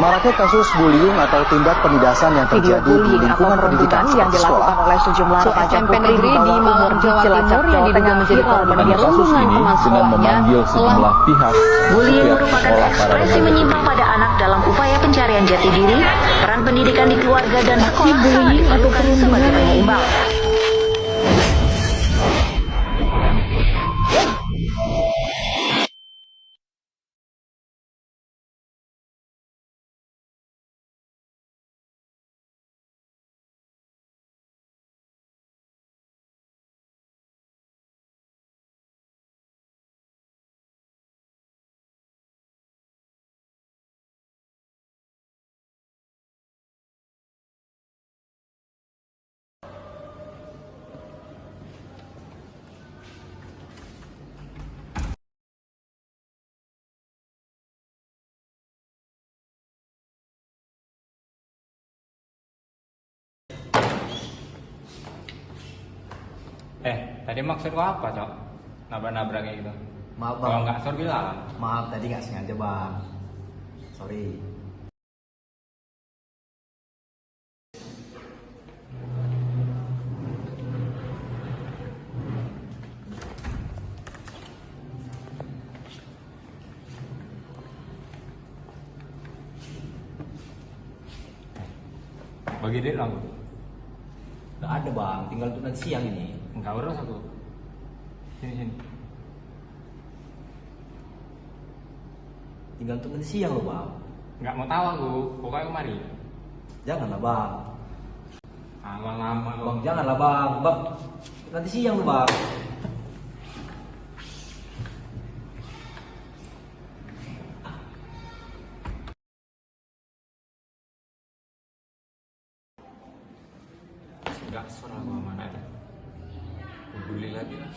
Maraknya kasus bullying atau tindak penindasan yang Video terjadi di bullying atau lingkungan pendidikan perundungan yang sekolah. dilakukan oleh sejumlah remaja SMP putri di negeri di bawah Malang, umur di Jawa Cilacap, Timur yang Jawa diduga Tengah menjadi viral korban media kasus sosial. ini dengan memanggil sejumlah pihak. Bullying setiap merupakan sekolah para ekspresi remaja menyimpang pada anak dalam upaya pencarian jati diri, peran pendidikan di keluarga dan sekolah sangat diperlukan sebagai penyeimbang. Tadi maksud lo apa, Cok? Nabrak-nabrak kayak gitu. Maaf Kalau bang, nggak sor bilang. maaf tadi nggak sengaja bang. Sorry. Bagi dia dong. Nggak ada bang, tinggal untuk nanti siang ini. Enggak urus aku. Sini. Tinggal untuk nanti siang loh bang. Nggak mau tahu aku. Pokoknya kemari. Janganlah bang. Lama lo. Bang janganlah bang. Bang nanti siang loh bang. Nggak sor aku mana ada. Peduli lagi lah.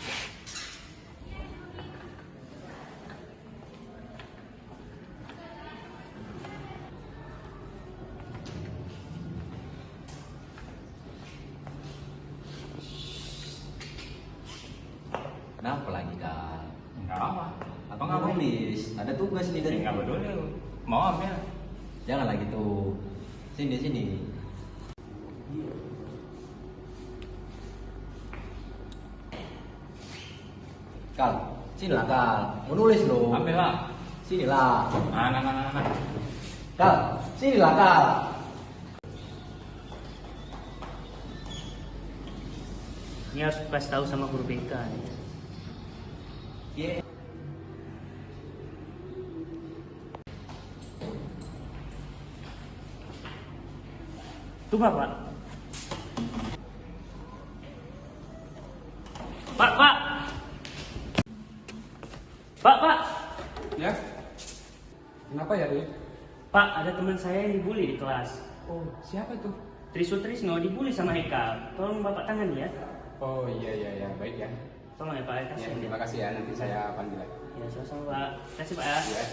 Kenapa lagi dah? Enggak apa. Apa nggak nulis? Ada tugas nih dari. Enggak peduli aku. Mau ambil. Janganlah gitu. Sini. Kal, sinilah Kal. Mau nulis loh. Ambil lah. Sinilah. Nah. Kal, sinilah Kal. Ini harus kasih tahu sama guru BK nih. Yeah. Tuh Pak. Pak. Ya, kenapa ya, Dik? Pak, ada teman saya yang dibully di kelas. Oh, siapa itu? Trisno dibully sama Eka. Tolong Bapak tangani ya. Oh iya, baik ya. Tolong ya Pak, Ya, kasihan ya. terima kasih ya, nanti saya panggil lagi. Ya, sama-sama Pak. Terima kasih Pak ya. Ya.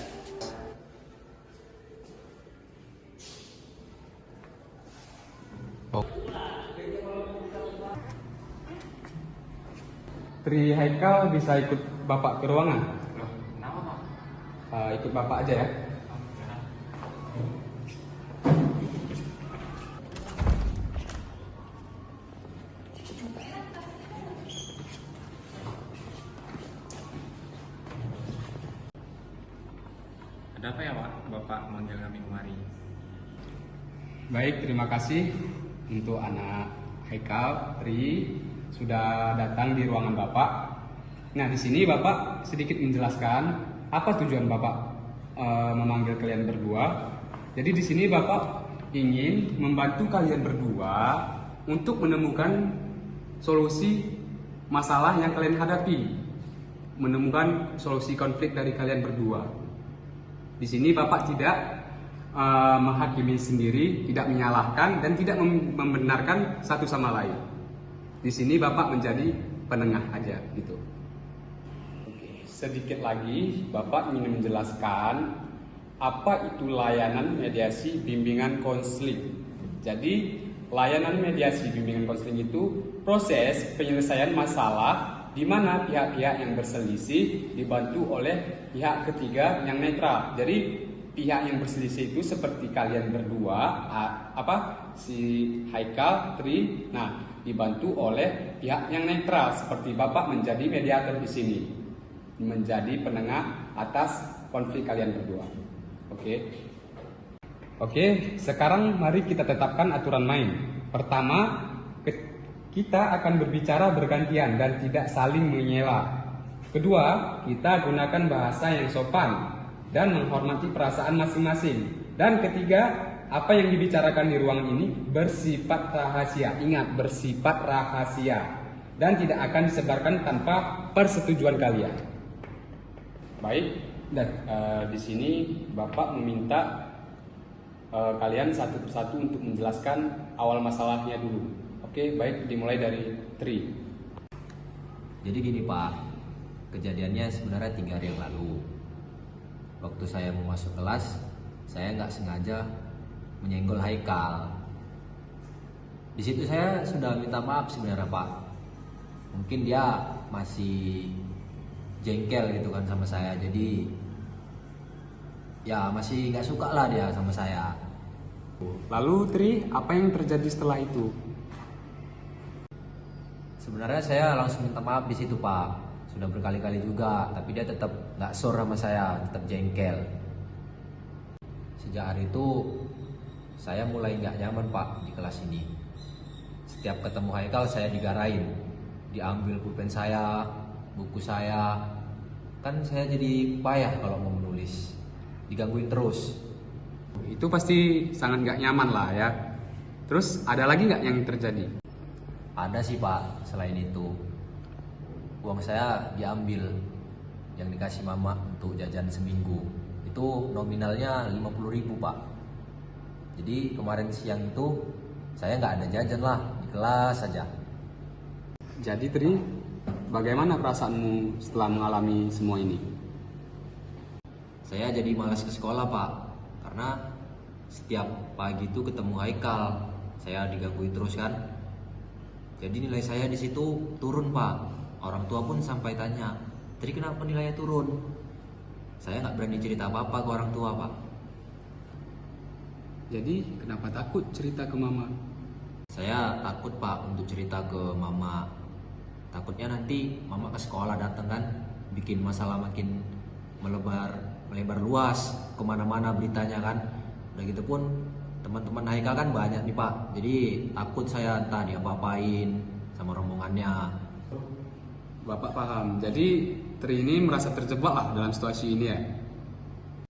Tri Haikal bisa ikut Bapak ke ruangan? Loh, kenapa, Pak? Ikut Bapak aja ya. Ada apa ya, Pak? Bapak manggil kami kemari. Baik, terima kasih untuk anak Haikal, Tri sudah datang di ruangan Bapak. Nah, di sini Bapak sedikit menjelaskan apa tujuan Bapak memanggil kalian berdua. Jadi di sini Bapak ingin membantu kalian berdua untuk menemukan solusi masalah yang kalian hadapi, menemukan solusi konflik dari kalian berdua. Di sini Bapak tidak menghakimi sendiri, tidak menyalahkan dan tidak membenarkan satu sama lain. Di sini Bapak menjadi penengah aja gitu. Oke, sedikit lagi Bapak ingin menjelaskan apa itu layanan mediasi bimbingan konseling. Jadi layanan mediasi bimbingan konseling itu proses penyelesaian masalah di mana pihak-pihak yang berselisih dibantu oleh pihak ketiga yang netral. Jadi pihak yang berselisih itu seperti kalian berdua, si Haikal, Tri, nah dibantu oleh pihak yang netral seperti Bapak menjadi mediator di sini, menjadi penengah atas konflik kalian berdua. Oke, sekarang mari kita tetapkan aturan main. Pertama, kita akan berbicara bergantian dan tidak saling menyela. Kedua, kita gunakan bahasa yang sopan dan menghormati perasaan masing-masing. Dan ketiga, apa yang dibicarakan di ruangan ini bersifat rahasia. Ingat, bersifat rahasia dan tidak akan disebarkan tanpa persetujuan kalian. Baik, dan di sini Bapak meminta kalian satu persatu untuk menjelaskan awal masalahnya dulu. Oke, baik, dimulai dari Tri. Jadi gini Pak, kejadiannya sebenarnya 3 hari yang lalu. Waktu saya mau masuk kelas, saya nggak sengaja menyenggol Haikal. Di situ saya sudah minta maaf sebenarnya Pak. Mungkin dia masih jengkel gitu kan sama saya, jadi ya masih nggak suka lah dia sama saya. Lalu Tri, apa yang terjadi setelah itu? Sebenarnya saya langsung minta maaf di situ Pak. Sudah berkali-kali juga, tapi dia tetap nggak sore sama saya, tetap jengkel. Sejak hari itu saya mulai nggak nyaman Pak di kelas ini. Setiap ketemu Haikal saya digarain, diambil pulpen saya, buku saya. Kan saya jadi payah kalau mau menulis, digangguin terus. Itu pasti sangat nggak nyaman lah ya. Terus ada lagi nggak yang terjadi? Ada sih Pak, selain itu uang saya diambil yang dikasih mama untuk jajan seminggu. Itu nominalnya 50.000 Pak. Jadi kemarin siang itu saya nggak ada jajan lah, di kelas saja. Jadi Tri, bagaimana perasaanmu setelah mengalami semua ini? Saya jadi malas ke sekolah Pak, karena setiap pagi itu ketemu Haikal, saya digangguin terus kan. Jadi nilai saya di situ turun Pak. Orang tua pun sampai tanya, Tri kenapa nilainya turun? Saya nggak berani cerita apa-apa ke orang tua Pak. Jadi kenapa takut cerita ke mama? Saya takut Pak untuk cerita ke mama. Takutnya nanti mama ke sekolah datang kan, bikin masalah makin melebar luas, kemana-mana beritanya kan. Udah gitu pun teman-teman Haikal kan banyak nih Pak. Jadi takut saya entah diapa-apain sama rombongannya. Bapak paham. Jadi Tri ini merasa terjebak lah dalam situasi ini ya?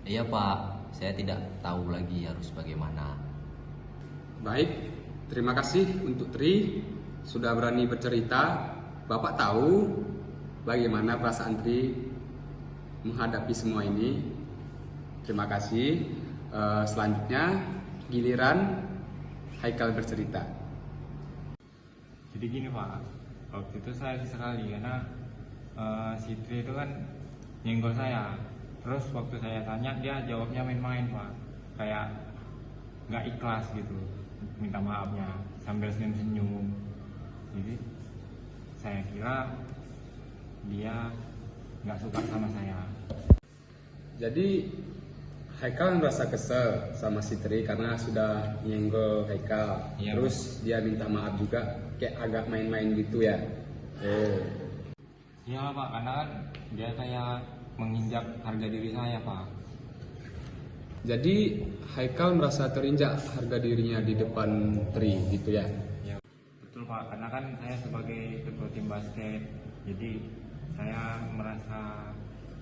Iya Pak, saya tidak tahu lagi harus bagaimana. Baik, terima kasih untuk Tri sudah berani bercerita. Bapak tahu bagaimana perasaan Tri menghadapi semua ini. Terima kasih. Selanjutnya giliran Haikal bercerita. Jadi gini Pak, waktu itu saya sekali karena si Tri itu kan nyenggol saya. Terus waktu saya tanya dia jawabnya main-main Pak, kayak nggak ikhlas gitu minta maafnya sambil senyum-senyum. Jadi saya kira dia nggak suka sama saya. Jadi Haikal merasa kesel sama si Tri karena sudah nyenggol Haikal. Iya, Terus dia minta maaf juga, kayak agak main-main gitu ya. Oh. Iya Pak, karena kan dia kayak menginjak harga diri saya Pak. Jadi Haikal merasa terinjak harga dirinya di depan Tri gitu ya. Ya, betul Pak, karena kan saya sebagai ketua tim basket, jadi saya merasa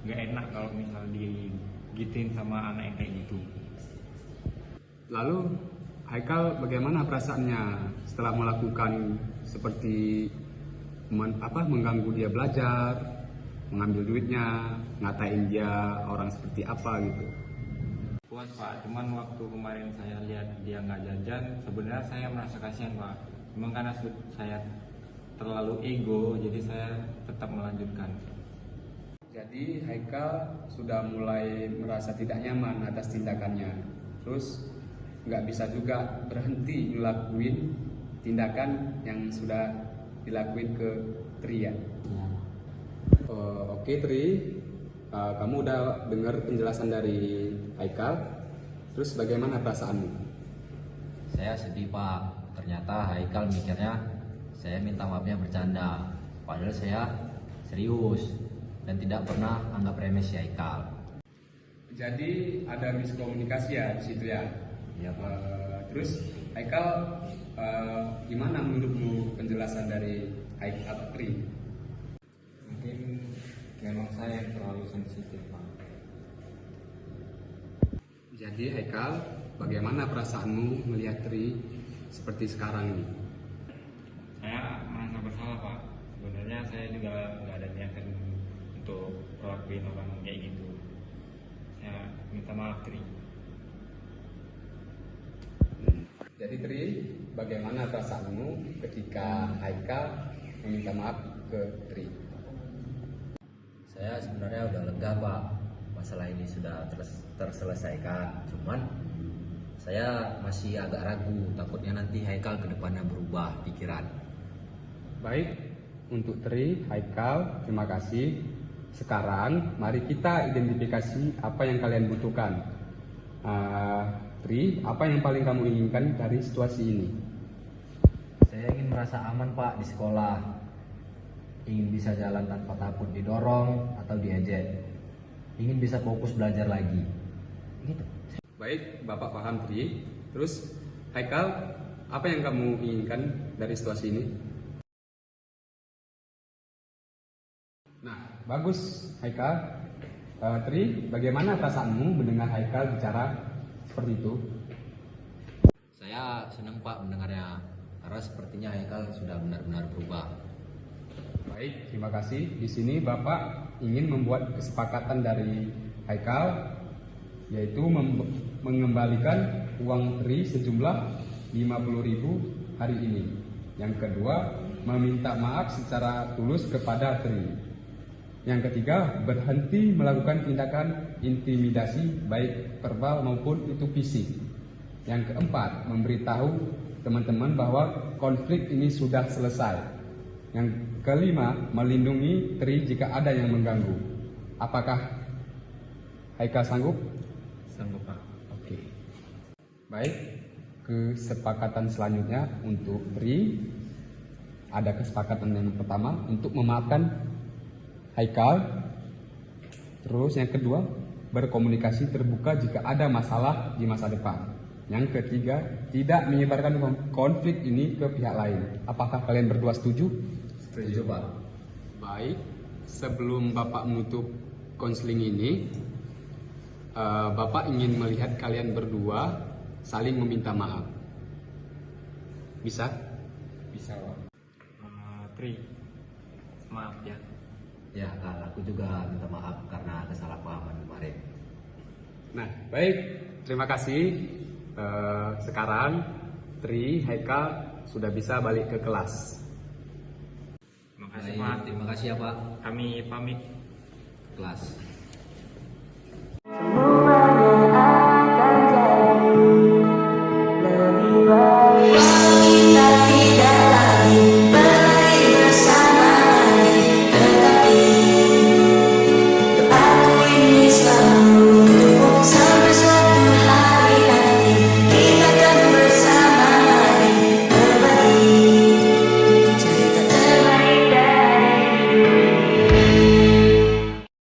nggak enak kalau misal digituin sama anak yang kayak gitu. Lalu Haikal bagaimana perasaannya setelah melakukan seperti mengganggu dia belajar, mengambil duitnya, ngatain dia orang seperti apa gitu? Puas Pak, cuman waktu kemarin saya lihat dia nggak jajan, sebenarnya saya merasa kasihan Pak. Memang karena saya terlalu ego, jadi saya tetap melanjutkan. Jadi Haikal sudah mulai merasa tidak nyaman atas tindakannya. Terus nggak bisa juga berhenti ngelakuin tindakan yang sudah dilakuin ke Tri ya. Oke Tri, kamu udah dengar penjelasan dari Haikal, terus bagaimana perasaanmu? Saya sedih Pak, ternyata Haikal mikirnya saya minta maafnya bercanda, padahal saya serius dan tidak pernah anggap remeh si Haikal. Jadi ada miskomunikasi ya di situ ya? Iya Pak. Terus Haikal, gimana menurutmu penjelasan dari Haikal Tri? Mungkin memang saya yang terlalu sensitif Pak. Jadi Haikal, bagaimana perasaanmu melihat Tri seperti sekarang ini? Saya merasa bersalah Pak. Sebenarnya saya juga nggak ada niatan untuk ngelakuin orang kayak gitu. Saya minta maaf Tri. Jadi Tri, bagaimana perasaanmu ketika Haikal meminta maaf ke Tri? Saya sebenarnya udah lega Pak, masalah ini sudah terselesaikan. Cuman saya masih agak ragu, takutnya nanti Haikal ke depannya berubah pikiran. Baik, untuk Tri, Haikal, terima kasih. Sekarang mari kita identifikasi apa yang kalian butuhkan. Tri, apa yang paling kamu inginkan dari situasi ini? Saya ingin merasa aman Pak di sekolah, ingin bisa jalan tanpa takut didorong atau diejek, ingin bisa fokus belajar lagi. Gitu. Baik, Bapak paham Tri. Terus, Haikal, apa yang kamu inginkan dari situasi ini? Nah, bagus Haikal. Tri, bagaimana perasaanmu mendengar Haikal bicara seperti itu? Saya senang Pak mendengarnya, karena sepertinya Haikal sudah benar-benar berubah. Baik, terima kasih. Di sini Bapak ingin membuat kesepakatan dari Haikal, yaitu mengembalikan uang Tri sejumlah 50.000 hari ini. Yang kedua, meminta maaf secara tulus kepada Tri. Yang ketiga, berhenti melakukan tindakan intimidasi baik verbal maupun itu fisik. Yang keempat, memberitahu teman-teman bahwa konflik ini sudah selesai. Yang kelima, melindungi Tri jika ada yang mengganggu. Apakah Haikal sanggup? Sanggup Pak. Oke. Baik, kesepakatan selanjutnya untuk Tri. Ada kesepakatan yang pertama untuk memaafkan Haikal. Terus yang kedua, berkomunikasi terbuka jika ada masalah di masa depan. Yang ketiga, tidak menyebarkan konflik ini ke pihak lain. Apakah kalian berdua setuju? Setuju Pak. Baik, sebelum Bapak menutup konseling ini, Bapak ingin melihat kalian berdua saling meminta maaf. Bisa? Bisa Pak. Tri, maaf ya. Ya, aku juga minta maaf karena kesalahpahaman kemarin. Nah, baik. Terima kasih. Sekarang Tri, Haikal sudah bisa balik ke kelas. Terima kasih Baik, Pak. terima kasih ya Pak. Kami pamit. Kelas.